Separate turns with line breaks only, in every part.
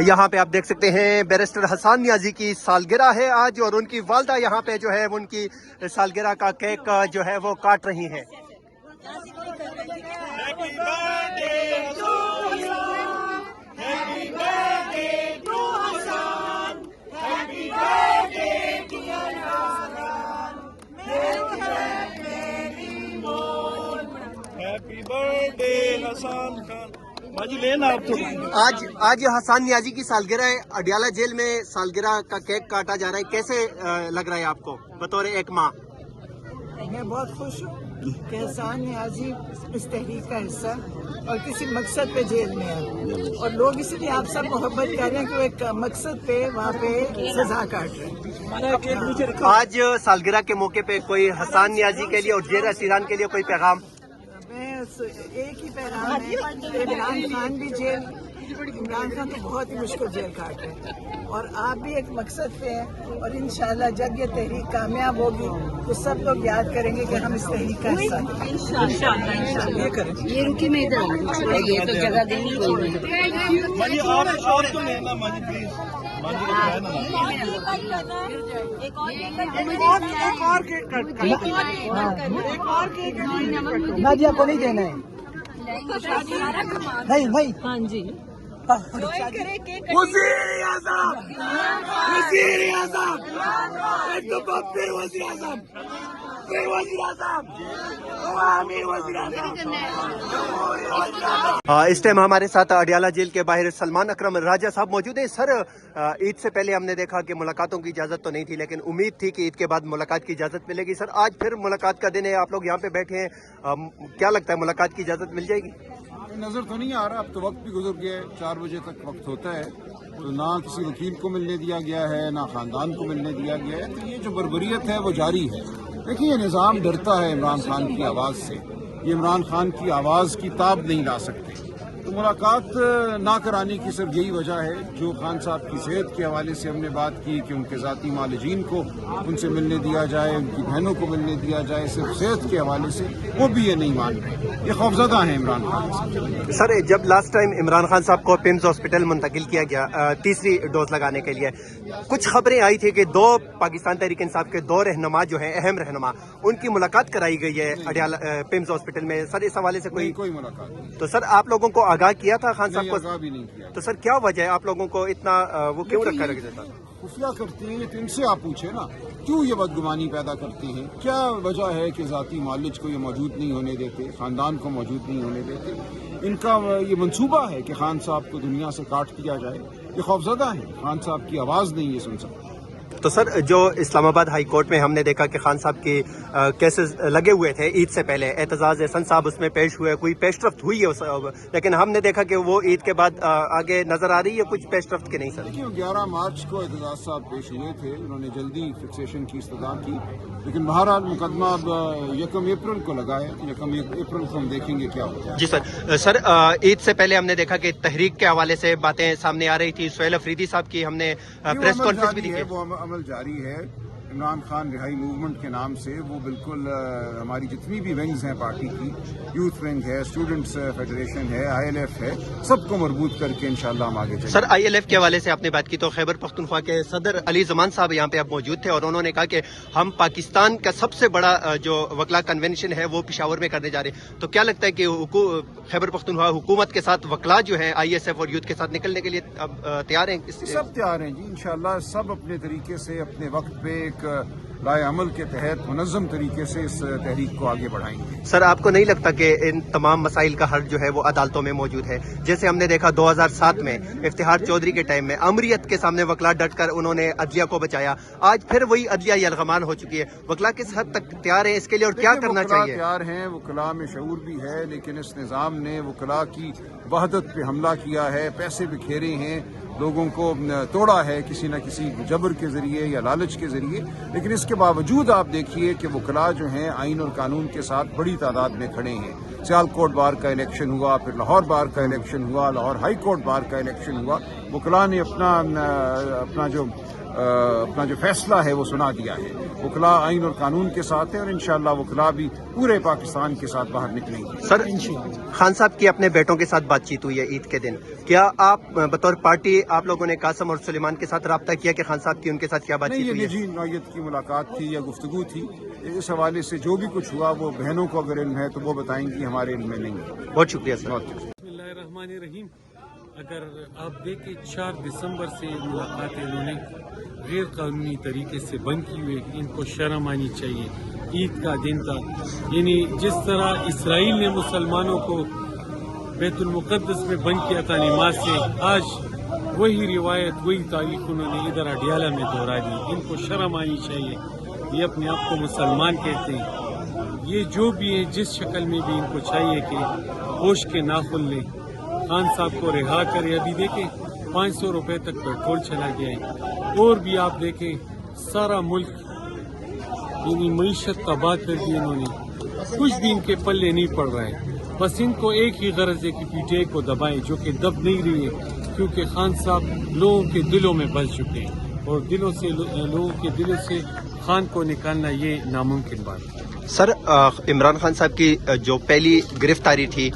यहाँ पे आप देख सकते हैं बैरिस्टर हसन नियाजी की सालगिरह है आज, और उनकी वालदा यहाँ पे जो है उनकी सालगिरह का केक जो है वो काट रही हैं।
Happy birthday Hasan Khan. बाजी लेना आप तो।
आज हसन नियाजी की सालगिरह है, अडियाला जेल में सालगिरह का केक काटा जा रहा है, कैसे लग रहा है आपको बतौर एक माँ?
मैं बहुत खुश हूँ कि हसन नियाजी इस तहरीक का हिस्सा और किसी मकसद पे जेल में है, और लोग इसलिए आप सब मोहब्बत कर रहे हैं कि वो एक मकसद पे वहाँ पे सजा काट रहे हैं।
आज सालगिरह के मौके पे कोई हसन नियाजी के लिए और जेल असीरान के लिए कोई पैगाम?
मैं एक ही पैगाम है, इमरान खान भी जेल, इमरान खान तो बहुत ही मुश्किल जेल काट रहे हैं, और आप भी एक मकसद पे हैं, और इंशाल्लाह जब ये तहरीक कामयाब होगी तो सब लोग याद करेंगे कि हम इस तहरीक का हिस्सा हैं। इंशाल्लाह ये करें।
ये रुकी मैं इधर ये तो जगह देनी कोई
माजी आप तो लेना माजी प्लीज। माजी को है ना एक और केक कट एक और केक
नादिया को नहीं देना है। नहीं नहीं
हाँ जी
वज़ीर आज़म एक तो फिर वज़ीर आज़म फिर वज़ीर आज़म आमीर वज़ीर आज़म।
इस टाइम हमारे साथ अडियाला जेल के बाहर सलमान अकरम राजा साहब मौजूद है। सर, ईद से पहले हमने देखा कि मुलाकातों की इजाज़त तो नहीं थी, लेकिन उम्मीद थी कि ईद के बाद मुलाकात की इजाज़त मिलेगी। सर, आज फिर मुलाकात का दिन है, आप लोग यहाँ पे बैठे हैं, क्या लगता है मुलाकात की इजाज़त मिल जाएगी?
नजर तो नहीं आ रहा, अब तो वक्त भी गुजर गया है, 4 बजे तक वक्त होता है, तो ना किसी वकील को मिलने दिया गया है ना खानदान को मिलने दिया गया है, तो ये जो बर्बरियत है वो जारी है। देखिए, ये निज़ाम डरता है इमरान खान की आवाज़ से, ये इमरान खान की आवाज़ की ताब नहीं ला सकते, तो मुलाकात ना कराने की सिर्फ यही वजह है। जो खान साहब की सेहत के हवाले से हमने बात की कि उनके ज़ाती मालिजीन को उनसे मिलने दिया जाए, उनकी बहनों को मिलने दिया जाए, सिर्फ सेहत के हवाले से, वो भी ये नहीं मान रहे, ये खौफजदा हैं इमरान खान।
सर, जब लास्ट टाइम इमरान खान साहब को पिम्स हॉस्पिटल मुंतकिल किया गया तीसरी डोज लगाने के लिए, कुछ खबरें आई थी कि 2 पाकिस्तान तहरीक इंसाफ के 2 रहनुमा जो हैं, अहम रहनुमा, उनकी मुलाकात कराई गई है अडियाला पिम्स हॉस्पिटल में। सर, इस हवाले से कोई
मुलाकात नहीं।
तो सर, आप लोगों को आगाह किया था खान साहब को?
आगाह भी नहीं किया।
तो सर, क्या वजह है आप लोगों को इतना वो क्यों रखा रहता?
खुफिया करते हैं, तो इनसे आप पूछे ना, क्यों ये बदगुमानी पैदा करते हैं? क्या वजह है कि ज़ाती मालिज को ये मौजूद नहीं होने देते, ख़ानदान को मौजूद नहीं होने देते? इनका ये मंसूबा है कि खान साहब को दुनिया से काट दिया जाए, ये खौफजदा है, खान साहब की आवाज़ नहीं ये सुन सकते।
तो सर, जो इस्लामाबाद हाई कोर्ट में हमने देखा कि खान साहब के केसेस लगे हुए थे ईद से पहले, एतजाज़ एहसन साहब उसमें पेश हुए, कोई पेशरफ्त हुई है, लेकिन हमने देखा कि वो ईद के बाद आगे नजर आ रही है कुछ पेशरफ्त के नहीं? सर,
देखिए, 11 मार्च को एतजाज़ साहब पेश हुए थे, उन्होंने जल्दी फिक्सेशन की इस्तदा की, लेकिन बहरहाल मुकदमा अब 1 अप्रैल को लगा है, 1 अप्रैल को हम देखेंगे क्या होता है।
जी सर। सर, ईद से पहले हमने देखा कि तहरीक के हवाले से बातें सामने आ रही थी, सुहेल अफरीदी साहब की हमने प्रेस कॉन्फ्रेंस भी देखी।
वो अमल जारी है, इमरान खान रिहाई मूवमेंट के नाम से वो बिल्कुल हमारी जितनी भी विंग्स हैं पार्टी की, यूथ विंग है, स्टूडेंट्स फेडरेशन है, ILF है, सबको मजबूत करके इंशाल्लाह हम आगे चलेंगे।
सर, ILF के हवाले से आपने बात की, तो खैबर पख्तूनख्वा के सदर अली जमान साहब यहाँ पे अब मौजूद थे, और उन्होंने कहा कि हम पाकिस्तान का सबसे बड़ा जो वकला कन्वेंशन है वो पिशावर में करने जा रहे हैं। तो क्या लगता है कि खैबर पख्तूनख्वा हुकूमत के साथ वकला जो है ISF और यूथ के साथ निकलने के लिए अब तैयार हैं?
सब तैयार हैं जी, इंशाल्लाह सब अपने तरीके से अपने वक्त पे एक राय अमल के तहत मुनज़्ज़म तरीके से इस तहरीक को आगे बढ़ाएंगे।
सर, आपको नहीं लगता कि इन तमाम मसाइल का हल जो है वो अदालतों में मौजूद है? जैसे हमने देखा 2007 में इफ्तिखार चौधरी के टाइम में अमरीयत के सामने वकला डट कर उन्होंने अदलिया को बचाया, आज फिर वही अदलिया यलगमान हो चुकी है। वकला किस हद तक तैयार है इसके लिए, और क्या करना चाहिए?
तैयार हैं, वकला में शऊर भी है, लेकिन इस निज़ाम ने वकला की वहदत पे हमला किया है, पैसे बिखेरे हैं, लोगों को तोड़ा है किसी न किसी जबर के जरिए या लालच के जरिए। लेकिन इसके बावजूद आप देखिए कि वकला जो हैं आइन और कानून के साथ बड़ी तादाद में खड़े हैं। सियालकोट बार का इलेक्शन हुआ, फिर लाहौर बार का इलेक्शन हुआ, लाहौर हाई कोर्ट बार का इलेक्शन हुआ, वकला ने अपना जो अपना जो फैसला है वो सुना दिया है। वकला आइन और कानून के साथ है और इंशाअल्लाह वकला भी पूरे पाकिस्तान के साथ बाहर निकलेंगे।
सर, खान साहब की अपने बेटों के साथ बातचीत हुई है ईद के दिन, क्या आप बतौर पार्टी आप लोगों ने कासम और सुलेमान के साथ रब्ता किया कि खान साहब की उनके साथ क्या बातचीत हुई
ये
है?
निजी नौयत की मुलाकात थी या गुफ्तगू थी। इस हवाले से जो भी कुछ हुआ वो बहनों को अगर इल्म है तो वो बताएंगी, हमारे इल्म में नहीं है।
बहुत शुक्रिया सर।
बिस्मिल्लाहिर्रहमानिर्रहीम। अगर आप देखें 4 दिसंबर से मुलाकातें इन्होंने गैर कानूनी तरीके से बंद की हुई, इनको शर्म आनी चाहिए। ईद का दिन था, यानी जिस तरह इसराइल ने मुसलमानों को बैतुल मुक़द्दस में बंद किया था नमाज से, आज वही रिवायत वही तारीख उन्होंने इधर अडियाला में दोहरा दी। इनको शर्म आनी चाहिए। ये अपने आप को मुसलमान कहते हैं। ये जो भी है जिस शक्ल में भी इनको चाहिए कि होश के नाखुन लें, खान साहब को रिहा करे। अभी देखें 500 रुपए तक पेट्रोल चला गया है। और भी आप देखें सारा मुल्क यानी मईशत तबाह कर दी इन्होंने। कुछ दिन के पल्ले नहीं पड़ रहा है। बस इनको एक ही गरज है कि पीटीआई को दबाएं, जो कि दब नहीं रही है, क्योंकि खान साहब लोगों के दिलों में बस चुके हैं और लोगों के दिलों से खान को निकालना ये नामुमकिन बात है।
सर, इमरान खान साहब की जो पहली गिरफ्तारी थी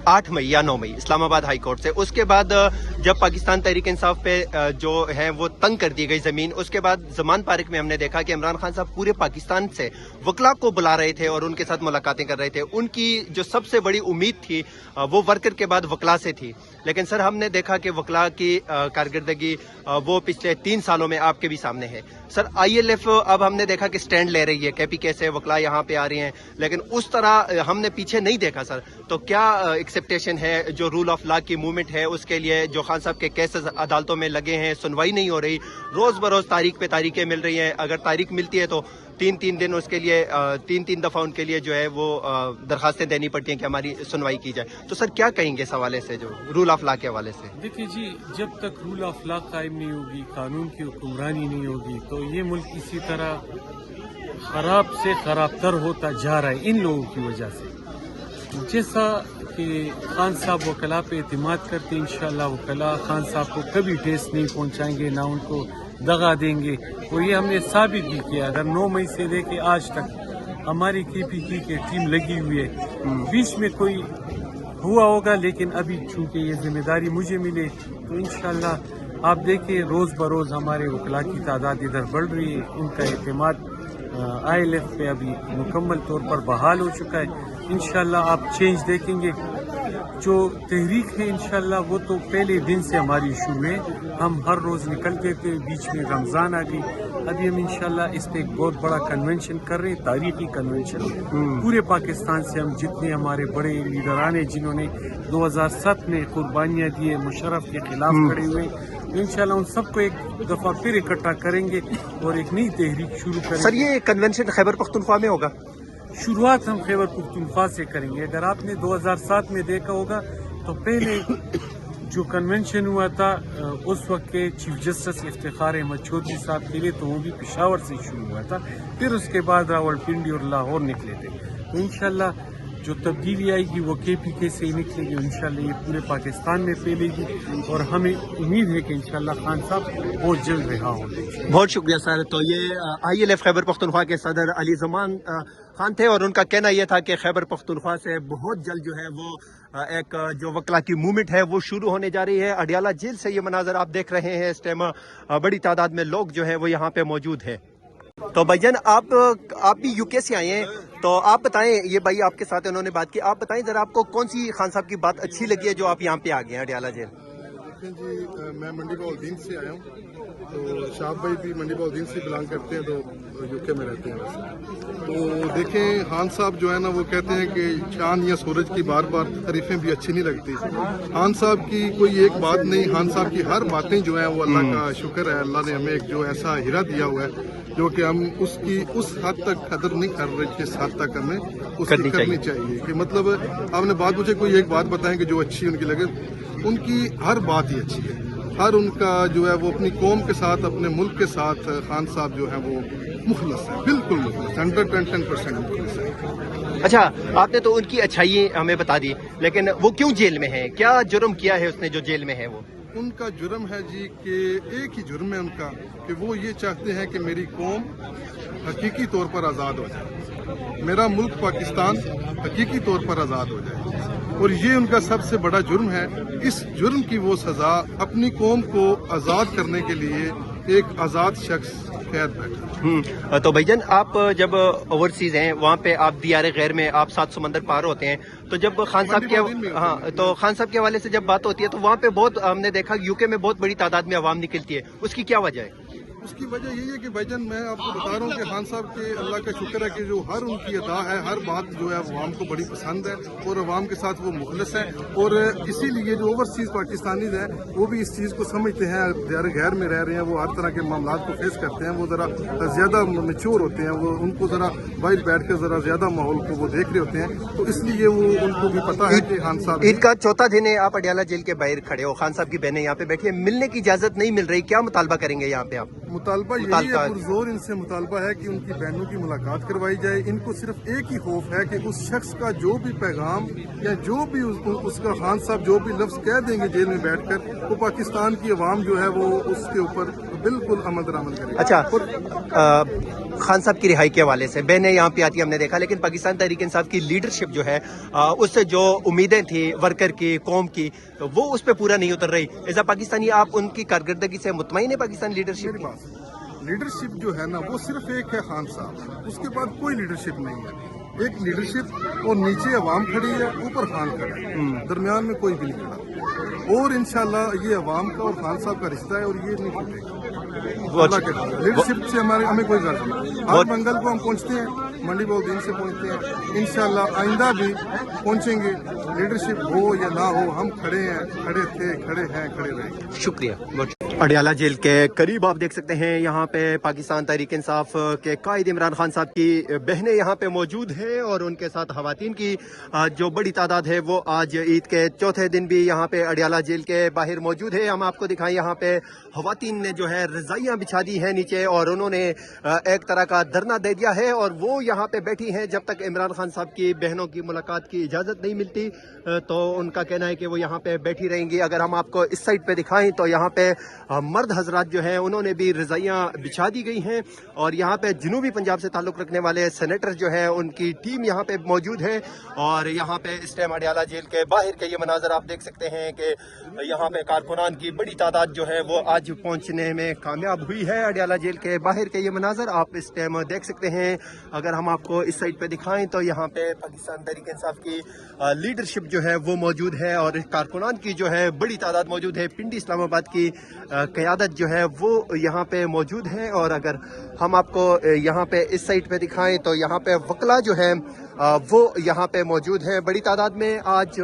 8 मई या 9 मई इस्लामाबाद हाई कोर्ट से, उसके बाद जब पाकिस्तान तहरीक इंसाफ पे जो है वो तंग कर दी गई जमीन, उसके बाद जमान पारिक में हमने देखा कि इमरान खान साहब पूरे पाकिस्तान से वकला को बुला रहे थे और उनके साथ मुलाकातें कर रहे थे। उनकी जो सबसे बड़ी उम्मीद थी वो वर्कर के बाद वकला से थी, लेकिन सर हमने देखा कि वकला की कारकर्दगी वो पिछले 3 सालों में आपके भी सामने है। सर, ILF अब हमने देखा कि स्टैंड ले रही है, KPK से वकला यहाँ पे आ रही हैं, लेकिन उस तरह हमने पीछे नहीं देखा। सर, तो क्या एक्सेप्टेशन है जो रूल ऑफ लॉ की मूवमेंट है उसके लिए? जो खान साहब के केसेस अदालतों में लगे हैं, सुनवाई नहीं हो रही, रोज बरोज तारीख पे तारीखें मिल रही हैं। अगर तारीख मिलती है तो 3-3 दिन उसके लिए 3-3 दफा उनके लिए जो है वो दरखास्तें देनी पड़ती हैं कि हमारी सुनवाई की जाए। तो सर क्या कहेंगे इस हवाले से, जो रूल ऑफ लॉ के हवाले से?
देखिए जी, जब तक रूल ऑफ लॉ कायम नहीं होगी, कानून की हुक्मरानी नहीं होगी, तो ये मुल्क इसी तरह खराब से खराब तर होता जा रहा है इन लोगों की वजह से। जैसा कि खान साहब वकला पे एतमाद करते हैं, इंशाअल्लाह वकला खान साहब को कभी ठेस नहीं पहुंचाएंगे, ना उनको दगा देंगे। और ये हमने साबित भी किया। अगर 9 मई से लेके आज तक हमारी KPK की टीम लगी हुई है। बीच में कोई हुआ होगा, लेकिन अभी चूंकि ये जिम्मेदारी मुझे मिले तो इंशाअल्लाह आप देखिए रोज बरोज हमारे वकला की तादाद इधर बढ़ रही है। उनका एतमाद ILF पे अभी मुकम्मल तौर पर बहाल हो चुका है। इंशाअल्लाह आप चेंज देखेंगे। जो तहरीक है इंशाअल्लाह वो तो पहले दिन से हमारी शुरू है। हम हर रोज निकलते थे, बीच में रमजान आ गई। अभी हम इंशाअल्लाह इस पे एक बहुत बड़ा कन्वेंशन कर रहे हैं, तारीखी कन्वेंशन। पूरे पाकिस्तान से हम जितने हमारे बड़े लीडरान हैं जिन्होंने 2007 में कुर्बानियाँ दी, मुशर्रफ के खिलाफ खड़े हुए, इंशाअल्लाह उन सबको एक दफा फिर इकट्ठा करेंगे और एक नई तहरीक शुरू करेंगे।
सर, ये कन्वेंशन खैबर पख्तूनख्वा में होगा?
शुरुआत हम खैबर पख्तूनख्वा से करेंगे। अगर आपने 2007 में देखा होगा तो पहले जो कन्वेंशन हुआ था उस वक्त के चीफ जस्टिस इफ्तिखार अहमद चौधरी साहब के लिए, तो वो भी पेशावर से शुरू हुआ था। फिर उसके बाद रावलपिंडी और लाहौर निकले थे। तो इंशाअल्लाह जो तब्दीली आएगी वो KPK से ही निकलेगी। इंशाअल्लाह ये पूरे पाकिस्तान में फैलेगी और हमें उम्मीद है कि इंशाअल्लाह खान साहब बहुत जल्द रिहा होंगे।
बहुत शुक्रिया सर। तो ये ILF खैबर पख्तूनख्वा के सदर अली जमान खान थे और उनका कहना यह था कि खैबर पख्तूनख्वा से बहुत जल्द जो है वो एक जो वकला की मूवमेंट है वो शुरू होने जा रही है। अडियाला जेल से ये मनाजर आप देख रहे हैं, इस टाइम बड़ी तादाद में लोग जो है वो यहाँ पे मौजूद है। तो भाईजान आप भी UK से आए हैं, तो आप बताएं, ये भाई आपके साथ इन्होंने बात की, आप बताएं जरा आपको कौन सी खान साहब की बात अच्छी लगी है जो आप यहाँ पे आ गए हैं अडियाला जेल?
जी, मैं मंडी बहाउद्दीन से आया हूँ। तो शाह भाई भी मंडी बहाउद्दीन से बिलोंग करते हैं, तो UK में रहते हैं वैसे। तो देखें, खान साहब जो है ना वो कहते हैं कि चांद या सूरज की बार बार तारीफें भी अच्छी नहीं लगती। खान साहब की कोई एक बात नहीं, खान साहब की हर बातें जो है वो अल्लाह का शुक्र है। अल्लाह ने हमें एक जो ऐसा हीरा दिया हुआ है जो कि हम उसकी उस हद तक कदर नहीं कर रहे जिस हद तक हमें उसकी करनी चाहिए। कि मतलब आपने बात पूछे, कोई एक बात बताएं कि जो अच्छी उनकी लगे। उनकी हर बात ही अच्छी है, हर उनका जो है वो अपनी कौम के साथ, अपने मुल्क के साथ खान साहब जो है वो मुखलस है, बिल्कुल मुखलस, 110% मुखलस है।
अच्छा, आपने तो उनकी अच्छाई हमें बता दी, लेकिन वो क्यों जेल में है? क्या जुर्म किया है उसने जो जेल में है? वो
उनका जुर्म है जी कि एक ही जुर्म है उनका कि वो ये चाहते हैं कि मेरी कौम हकीकी तौर पर आज़ाद हो जाए, मेरा मुल्क पाकिस्तान हकीकी तौर पर आज़ाद हो जाए, और ये उनका सबसे बड़ा जुर्म है। इस जुर्म की वो सज़ा अपनी कौम को आज़ाद करने के लिए एक आज़ाद शख्स कैद बैठा।
तो भाईजान, आप जब ओवरसीज हैं वहाँ पे आप दियारे गैर में आप 7 समंदर पार होते हैं, तो जब खान साहब के तो खान साहब के हवाले से जब बात होती है तो वहाँ पे बहुत हमने देखा यूके में बहुत बड़ी तादाद में आवाम निकलती है, उसकी क्या वजह है?
उसकी वजह यही है कि भाईजान मैं आपको बता रहा हूँ कि खान साहब के अल्लाह का शुक्र है कि जो हर उनकी अदा है, हर बात जो है अवाम को बड़ी पसंद है और अवाम के साथ वो मुखलिस है, और इसीलिए जो ओवरसीज पाकिस्तानी है वो भी इस चीज़ को समझते हैं, गैर में रह रहे हैं, वो हर तरह के मामला को फेस करते हैं, वो ज़रा ज़्यादा मैच्योर होते हैं, वो उनको ज़रा बाहर बैठ कर ज़रा ज़्यादा माहौल को वो देख रहे होते हैं, तो इसलिए वो उनको भी पता है कि खान साहब
ईद का चौथा दिन है, आप अडियाला जेल के बाहर खड़े हो, खान साहब की बहनें यहाँ पे बैठी है, मिलने की इजाजत नहीं मिल रही, क्या मुतालबा करेंगे यहाँ पे आप?
मुतालबा यही है, पुरजोर इनसे मुतालबा है कि उनकी बहनों की मुलाकात करवाई जाए। इनको सिर्फ एक ही खौफ है कि उस शख्स का जो भी पैगाम या जो भी उसका खान साहब जो भी लफ्ज कह देंगे जेल में बैठकर, वो पाकिस्तान की अवाम जो है वो उसके ऊपर बिल्कुल अमल दरामद करेगी।
अच्छा, खान साहब की रिहाई के हवाले से बहनें यहाँ पे आती हमने देखा, लेकिन पाकिस्तान तहरीक इंसाफ की लीडरशिप जो है उससे जो उम्मीदें थी वर्कर की, कौम की, तो वो उस पर पूरा नहीं उतर रही। ऐसा पाकिस्तानी आप उनकी कारकर्दगी से मुतमईन है पाकिस्तान लीडरशिप?
लीडरशिप जो है ना वो सिर्फ एक है खान साहब, उसके बाद कोई लीडरशिप नहीं है। एक लीडरशिप और नीचे अवाम खड़ी है, ऊपर खान खड़ा है, दरमियान में कोई भी नहीं खड़ा, और इंशाल्लाह ये अवाम का और खान साहब का रिश्ता है और ये नहीं टूटेगा। लीडरशिप से हमें कोई गर्ज नहीं। हर मंगल को हम पहुंचते हैं, मंडी बहुद्दीन से पहुंचते हैं, इंशाल्लाह आइंदा भी पहुंचेंगे, लीडरशिप हो या ना हो, हम खड़े हैं, खड़े थे, खड़े हैं, खड़े रहेंगे।
शुक्रिया। अडियाला जेल के करीब आप देख सकते हैं यहाँ पे पाकिस्तान तहरीक इंसाफ के कायद इमरान खान साहब की बहनें यहाँ पे मौजूद हैं, और उनके साथ खवातीन की जो बड़ी तादाद है वो आज ईद के चौथे दिन भी यहाँ पे अडियाला जेल के बाहर मौजूद है। हम आपको दिखाएं, यहाँ पे खवातीन ने जो है रजाइयाँ बिछा दी हैं नीचे, और उन्होंने एक तरह का धरना दे दिया है, और वो यहाँ पे बैठी हैं जब तक इमरान खान साहब की बहनों की मुलाकात की इजाज़त नहीं मिलती, तो उनका कहना है कि वो यहाँ पे बैठी रहेंगी। अगर हम आपको इस साइड पे दिखाएं तो यहाँ पे मर्द हजरात जो हैं उन्होंने भी रजाइयाँ बिछा दी गई हैं, और यहाँ पे जनूबी पंजाब से ताल्लुक़ रखने वाले सेनेटर जो है उनकी टीम यहाँ पे मौजूद है। और यहाँ पे इस टाइम अडियाला जेल के बाहर के ये मनाजर आप देख सकते हैं कि यहाँ पे कारकुनान की बड़ी तादाद जो है वो आज पहुँचने में कामयाब हुई है। अडियाला जेल के बाहर के ये मनाजर आप इस टाइम देख सकते हैं। अगर हम आपको इस साइड पे दिखाएं तो यहाँ पे पाकिस्तान तहरीक इंसाफ की लीडरशिप जो है वो मौजूद है, और कारकुनान की जो है बड़ी तादाद मौजूद है। पिंडी इस्लामाबाद की क़यादत जो है वो यहाँ पे मौजूद है। और अगर हम आपको यहाँ पे इस साइड पे दिखाएं तो यहाँ पे वकला जो है वो यहाँ पे मौजूद है बड़ी तादाद में। आज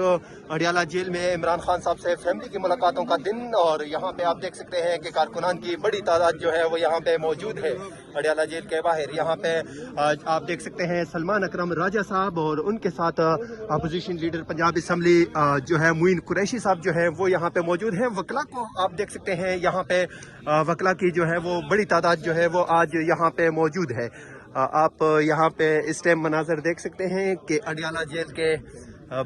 अडियाला जेल में इमरान खान साहब से फैमिली की मुलाकातों का दिन, और यहाँ पे आप देख सकते हैं कि कारकुनान की बड़ी तादाद जो है वो यहाँ पे मौजूद है अडियाला जेल के बाहर। यहाँ पे आप देख सकते हैं सलमान अकरम राजा साहब, और उनके साथ अपोजिशन लीडर पंजाब असम्बली जो है मोइन कुरैशी साहब जो है वो यहाँ पे मौजूद हैं। वकला को आप देख सकते हैं, यहाँ पे वकला की जो है वो बड़ी तादाद जो है वो आज यहाँ पे मौजूद है। आप यहाँ पे इस टाइम मनाजर देख सकते हैं कि अडियाला जेल के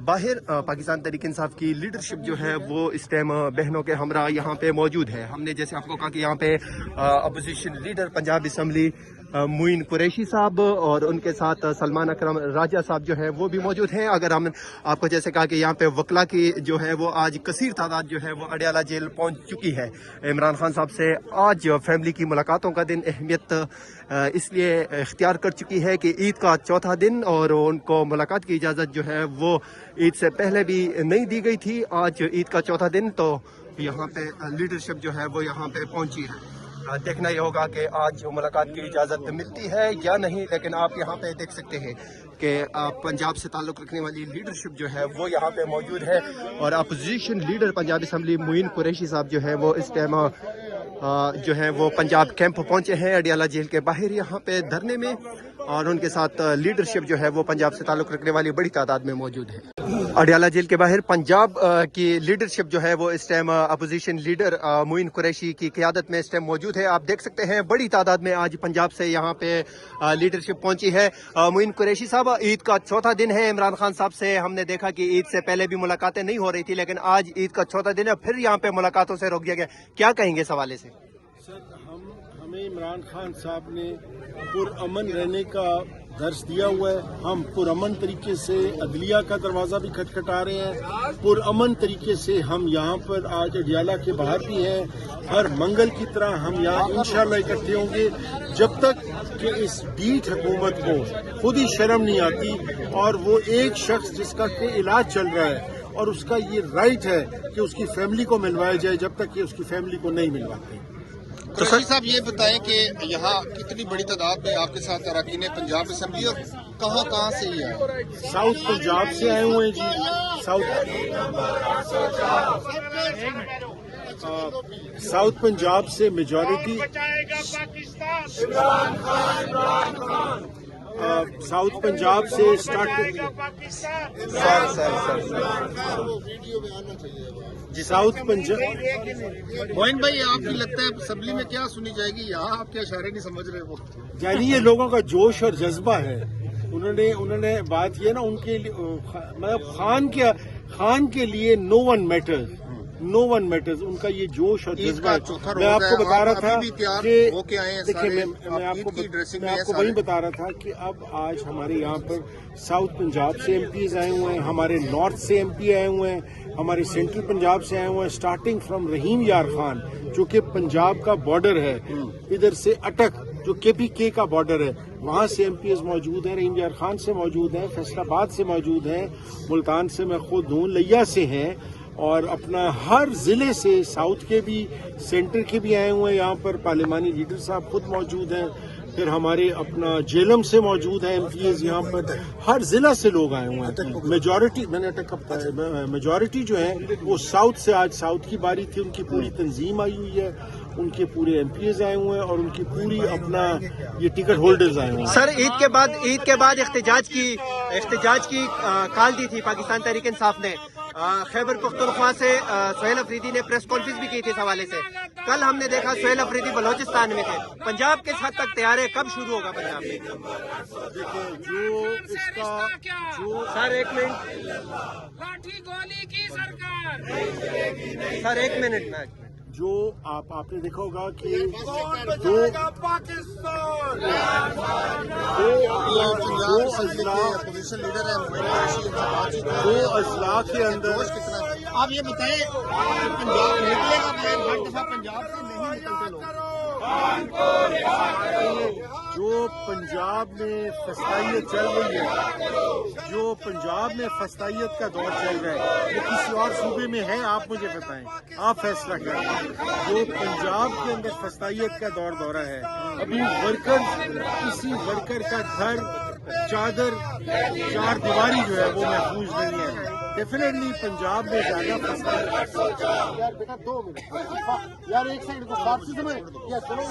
बाहर पाकिस्तान तहरीक इंसाफ की लीडरशिप जो है वो इस टाइम बहनों के हमरा यहाँ पे मौजूद है। हमने जैसे आपको कहा कि यहाँ पे opposition leader Punjab assembly Moin Qureshi sahab और उनके साथ सलमान अकरम राजा साहब जो है वो भी मौजूद हैं। अगर हम आपको जैसे कहा कि यहाँ पे वकला की जो है वो आज कसीर तादाद जो है वो अडियाला जेल पहुँच चुकी है। इमरान खान साहब से आज फैमिली की मुलाकातों का दिन अहमियत इसलिए इख्तियार कर चुकी है कि ईद का चौथा दिन, और उनको मुलाकात की इजाज़त जो है वो ईद से पहले भी नहीं दी गई थी। आज ईद का चौथा दिन, तो यहाँ पे लीडरशिप जो है वो यहाँ पे पहुँची है। देखना ये होगा कि आज मुलाकात की इजाज़त मिलती है या नहीं, लेकिन आप यहाँ पे देख सकते हैं कि पंजाब से ताल्लुक़ रखने वाली लीडरशिप जो है वो यहाँ पे मौजूद है। और opposition leader Punjab assembly Moin Qureshi sahab जो है वो इस टाइम जो है वो पंजाब कैंप पहुँचे हैं अडियाला जेल के बाहर यहाँ पे धरने में, और उनके साथ लीडरशिप जो है वो पंजाब से ताल्लुक़ रखने वाली बड़ी तादाद में मौजूद है। अडियाला जेल के बाहर पंजाब की लीडरशिप जो है वो इस time opposition leader Moin Qureshi की क़यादत में इस टाइम मौजूद है। आप देख सकते हैं बड़ी तादाद में आज पंजाब से यहाँ पे लीडरशिप पहुंची है। मोइन कुरैशी साहब, ईद का चौथा दिन है। इमरान खान साहब से हमने देखा कि ईद से पहले भी मुलाकातें नहीं हो रही थी, लेकिन आज ईद का चौथा दिन है, फिर यहाँ पे मुलाकातों से रोक दिया गया। क्या कहेंगे इस हवाले से?
सर, हमें इमरान खान साहब ने पुरअमन रहने का दर्ज दिया हुआ है। हम पुरअमन तरीके से अदलिया का दरवाज़ा भी खटखटा रहे हैं। पुरअमन तरीके से हम यहाँ पर आज अडियाला के बाहर भी हैं। हर मंगल की तरह हम यहाँ इंशाल्लाह इकट्ठे होंगे जब तक कि इस ढीठ हुकूमत को खुद ही शर्म नहीं आती और वो एक शख्स जिसका कि इलाज चल रहा है और उसका ये राइट है कि उसकी फैमिली को मिलवाया जाए, जब तक कि उसकी फैमिली को नहीं मिलवाते।
तो सर साहब ये बताएं कि यहाँ कितनी बड़ी तादाद में आपके साथ अरकान पंजाब असेंबली और कहाँ से ही आए?
साउथ पंजाब से आए हुए हैं जी। साउथ पंजाब से मेजॉरिटी, साउथ पंजाब से स्टार्ट साउथ पंजाब।
मोइन भाई, आपको लगता है असेंबली में क्या सुनी जाएगी? यहाँ आप क्या इशारे नहीं समझ रहे? वो
यानी ये लोगों का जोश और जज्बा है। उन्होंने बात ये ना, उनके लिए मतलब खान के लिए नो वन मैटर्स, उनका ये जोश और जज्बा है। मैं आपको बता रहा था कि देखिए, मैं आपको वही बता रहा था कि अब आज हमारे यहाँ पर साउथ पंजाब से एमपीज आए हुए हैं, हमारे नॉर्थ से एमपी आए हुए हैं, हमारे सेंट्रल पंजाब से आए हुए हैं, स्टार्टिंग फ्रॉम रहीम यार खान जो कि पंजाब का बॉर्डर है, इधर से अटक जो केपीके का बॉर्डर है, वहाँ से एमपीएस मौजूद हैं, रहीम यार खान से मौजूद हैं, फैसलाबाद से मौजूद हैं, मुल्तान से मैं खुद हूँ, लिया से हैं, और अपना हर जिले से, साउथ के भी, सेंटर के भी आए हुए हैं। यहाँ पर पार्लिमानी लीडर साहब खुद मौजूद हैं, फिर हमारे अपना जेलम से मौजूद है एमपीएस। यहाँ पर हर जिला से लोग आए हुए हैं। मेजॉरिटी जो है वो साउथ से, आज साउथ की बारी थी, उनकी पूरी तंजीम आई हुई है, उनके पूरे एमपीएस आए हुए हैं और उनकी पूरी अपना ये टिकट होल्डर्स आए हुए हैं।
सर, ईद के बाद एहतजाज की कॉल दी थी पाकिस्तान तहरीक इंसाफ ने। खैबर पख्तूनख्वा से सुहेल अफरीदी ने प्रेस कॉन्फ्रेंस भी की थी इस हवाले से। कल हमने देखा सुहेल अफरीदी बलोचिस्तान में थे। पंजाब किस हद तक तैयार है? कब शुरू होगा पंजाब में? सर एक मिनट,
लाठी गोली की सरकार।
सर एक मिनट में,
जो आपने देखा होगा कि दो अजला के अंदर
आप ये बताएं, पंजाब निकलेगा बाहर? हर दफा पंजाब से नहीं निकलते लोग।
जो पंजाब में फसाइयत चल रही है, जो पंजाब में फसाइयत का दौर चल रहा है, वो किसी और सूबे में है? आप मुझे बताएं, आप फैसला करें। जो पंजाब के अंदर फसाइयत का दौरा है, अभी किसी वर्कर का घर, चादर, चार दीवारी जो है वो महफूज नहीं है। डेफिनेटली पंजाब में ज्यादा फसाइयत। यार बेटा 2 मिनट, यार 1 सेकंड को बात सुनो।